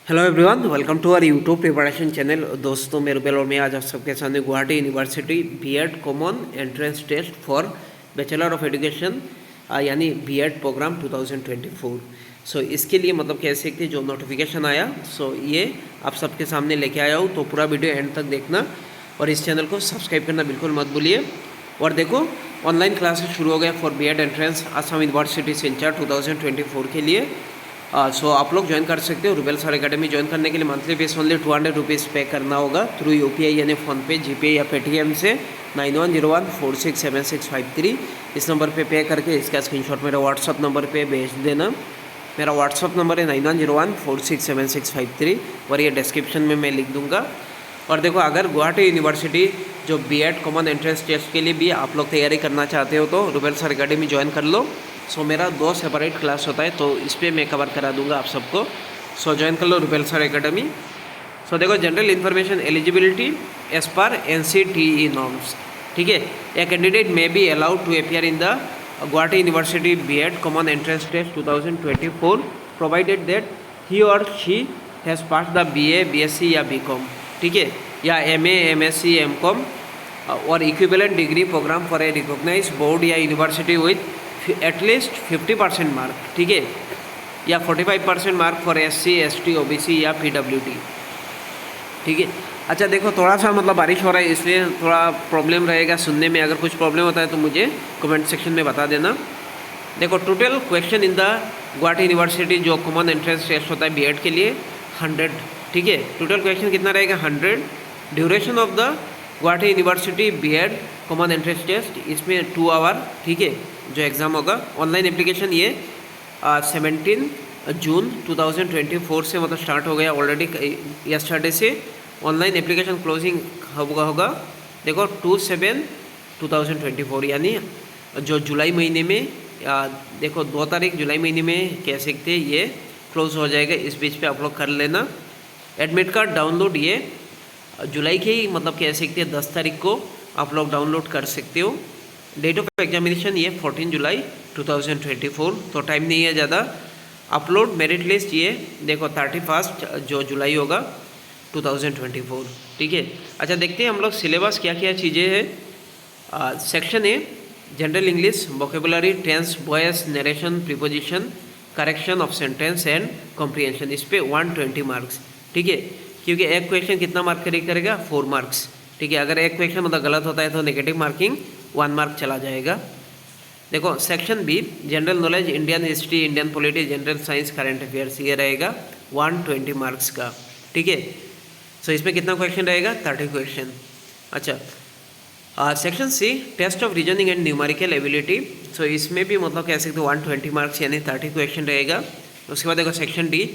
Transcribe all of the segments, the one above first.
Hello everyone, welcome to our YouTube preparation channel. दोस्तों, मैं रुबेल और मैं आज आप सबके सामने Guwahati university BEd common entrance test for bachelor of education यानी बीएड प्रोग्राम 2024। सो इसके लिए मतलब कह सकते जो नोटिफिकेशन आया ये आप सबके सामने लेके आया हूँ। तो पूरा वीडियो एंड तक देखना और इस चैनल को सब्सक्राइब करना बिल्कुल मत भूलिए। और देखो, ऑनलाइन क्लासेस शुरू हो गए for BEd entrance Assam university Silchar 2024 के लिए। सो आप लोग ज्वाइन कर सकते हो। रुबेल सर एकेडमी ज्वाइन करने के लिए मंथली फीस ओनली 200 रुपीज़ पे करना होगा थ्रू यूपीआई यानी फ़ोनपे, जीपे या पेटीएम से 9101467653 इस नंबर पे करके इसका स्क्रीनशॉट मेरे व्हाट्सअप नंबर पे भेज देना। मेरा व्हाट्सअप नंबर है 9101467653 और ये डिस्क्रिप्शन में मैं लिख दूँगा। और देखो, अगर गुवाहाटी यूनिवर्सिटी जो बीएड कॉमन एंट्रेंस टेस्ट के लिए भी आप लोग तैयारी करना चाहते हो तो रुबेल सर एकेडमी ज्वाइन कर लो। मेरा 2 सेपरेट क्लास होता है तो इस पर मैं कवर करा दूंगा आप सबको। ज्वाइन कर लो रुबेल सर एकेडमी। देखो, general information eligibility age per NCTE norms, ठीक है। A candidate may be allowed to appear in the Guwahati university BEd common entrance test 2024 provided that he और she has pass the BA, BSc या BCom, ठीक है, या MA, MSc, MCom और equivalent degree program for a recognise board या university with at least 50% mark, ठीक है, या 45% mark for SC, ST, OBC या PWD, ठीक है। अच्छा देखो, थोड़ा सा मतलब बारिश हो रहा है इसलिए थोड़ा प्रॉब्लम रहेगा सुनने में। अगर कुछ प्रॉब्लम होता है तो मुझे कमेंट सेक्शन में बता देना। देखो, total question in the Guwahati university जो कॉमन एंट्रेंस टेस्ट होता है बीएड के लिए 100, ठीक है। टोटल क्वेश्चन कितना रहेगा 100। Duration of the Guwahati university BEd common entrance test इसमें 2 आवर, ठीक है, जो एग्ज़ाम होगा। ऑनलाइन एप्लीकेशन ये 17 जून 2024 से मतलब स्टार्ट हो गया ऑलरेडी यस्टरडे से। ऑनलाइन एप्लीकेशन क्लोजिंग होगा देखो 2/7/2024 यानी जो जुलाई महीने में देखो 2 तारीख जुलाई महीने में कह सकते हैं ये क्लोज हो जाएगा। इस बीच पे आप लोग कर लेना। एडमिट कार्ड डाउनलोड ये जुलाई के ही मतलब कह सकते हैं 10 तारीख को आप लोग डाउनलोड कर सकते हो। डेट ऑफ एग्जामिनेशन ये 14 जुलाई 2024, तो टाइम नहीं है ज़्यादा। अपलोड मेरिट लिस्ट ये देखो 31 जो जुलाई होगा 2024, ठीक है। अच्छा देखते हैं हम लोग सिलेबस क्या क्या चीज़ें हैं। Section A general English, vocabulary, tense, voice, narration, preposition, correction of sentence and comprehension, इस पे 120 मार्क्स, ठीक है, क्योंकि एक क्वेश्चन कितना मार्क करेगा 4 मार्क्स, ठीक है। अगर एक क्वेश्चन मतलब गलत होता है तो नेगेटिव मार्किंग 1 मार्क चला जाएगा। देखो, section B general knowledge, Indian history, Indian polity, general science, current affairs, ये रहेगा 120 मार्क्स का, ठीक है। इसमें कितना क्वेश्चन रहेगा 30 क्वेश्चन। अच्छा, section C test of reasoning and numerical ability, इसमें भी मतलब कह सकते हो 120 मार्क्स यानी 30 क्वेश्चन रहेगा। उसके बाद देखो section D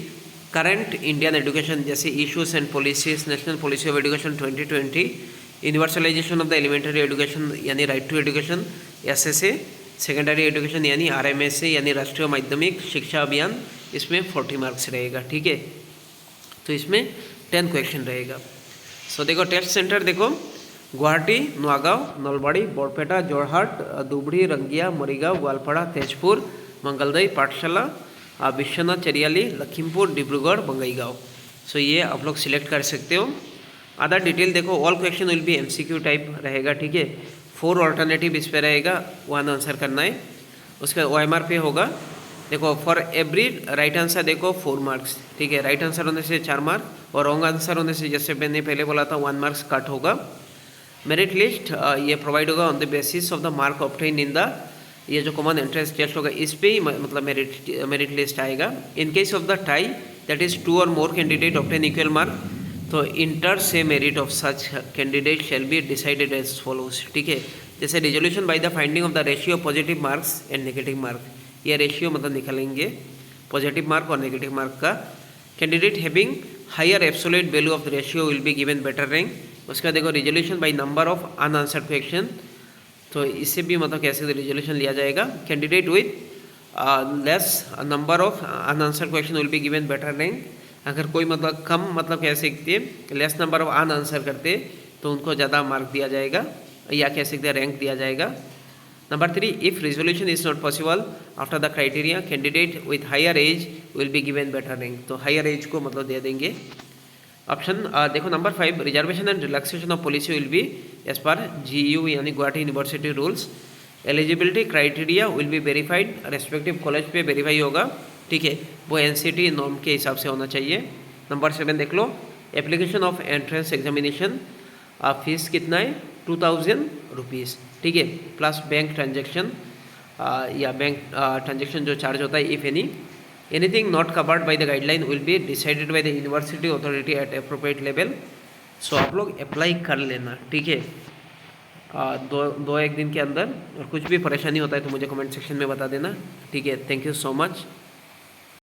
current Indian education जैसे issues and policies, national policy of education 2020, universalisation of the elementary education यानी right to education, SSA, secondary education यानी RMSA यानी राष्ट्रीय माध्यमिक शिक्षा अभियान, इसमें 40 मार्क्स रहेगा, ठीक है। तो इसमें 10 क्वेश्चन रहेगा। देखो टेस्ट सेंटर देखो गुवाहाटी, नौगांव, नलबाड़ी, बरपेटा, जोरहाट, धुबरी, रंगिया, मरीगांव, गोवालपाड़ा, तेजपुर, मंगलदई, पाठशाला, विश्वनाथ चरियाली, लखीमपुर, डिब्रूगढ़, बंगईगांव। ये आप लोग सिलेक्ट कर सकते हो। अदर डिटेल देखो, all question will be MCQ type रहेगा, ठीक है। 4 ऑल्टरनेटिव इस पर रहेगा, 1 आंसर करना है। उसके बाद OMR पे होगा देखो फॉर एवरी राइट आंसर देखो 4 मार्क्स, ठीक है। राइट आंसर होने से 4 मार्क और रॉन्ग आंसर होने से जैसे मैंने पहले बोला था 1 मार्क्स कट होगा। मेरिट लिस्ट ये प्रोवाइड होगा on the basis of the mark obtain in the ये जो कॉमन एंट्रेंस टेस्ट होगा इस पे ही मतलब मेरिट लिस्ट आएगा। In case of the tie that is 2 और more candidate obtain equal mark तो inter se merit of such candidate shall be decided as follows, ठीक है। जैसे resolution by the finding of the ratio positive marks and negative mark, ये ratio मतलब निकालेंगे positive mark और negative mark का। Candidate having higher absolute value of the ratio will be given better rank. उसका देखो resolution by number of unanswered question, तो इससे भी मतलब कैसे रिजोल्यूशन लिया जाएगा। Candidate with less number of unanswered question will be given better rank. अगर कोई मतलब कम मतलब कह सकते हैं लेस नंबर ऑफ अनआंसर करते तो उनको ज़्यादा मार्क दिया जाएगा या कह सकते हैं रैंक दिया जाएगा। Number 3, if resolution is not possible after the criteria, candidate with higher age will be given better rank. तो higher age को मतलब दे देंगे ऑप्शन। देखो number 5, reservation and relaxation of policy will be as per GU यानी Guwahati university rules. Eligibility criteria will be verified, respective college पे verify होगा, ठीक है, वो NCT नॉर्म के हिसाब से होना चाहिए। नंबर 7 देख लो, application of entrance examination fees कितना है 2000 रुपीज़, ठीक है, प्लस बैंक ट्रांजेक्शन या बैंक ट्रांजेक्शन जो चार्ज होता है if any. Anything not covered by the guideline will be decided by the university authority at appropriate level. So आप लोग अप्लाई कर लेना, ठीक है, दो एक दिन के अंदर। और कुछ भी परेशानी होता है तो मुझे कमेंट सेक्शन में बता देना, ठीक है। Thank you so much.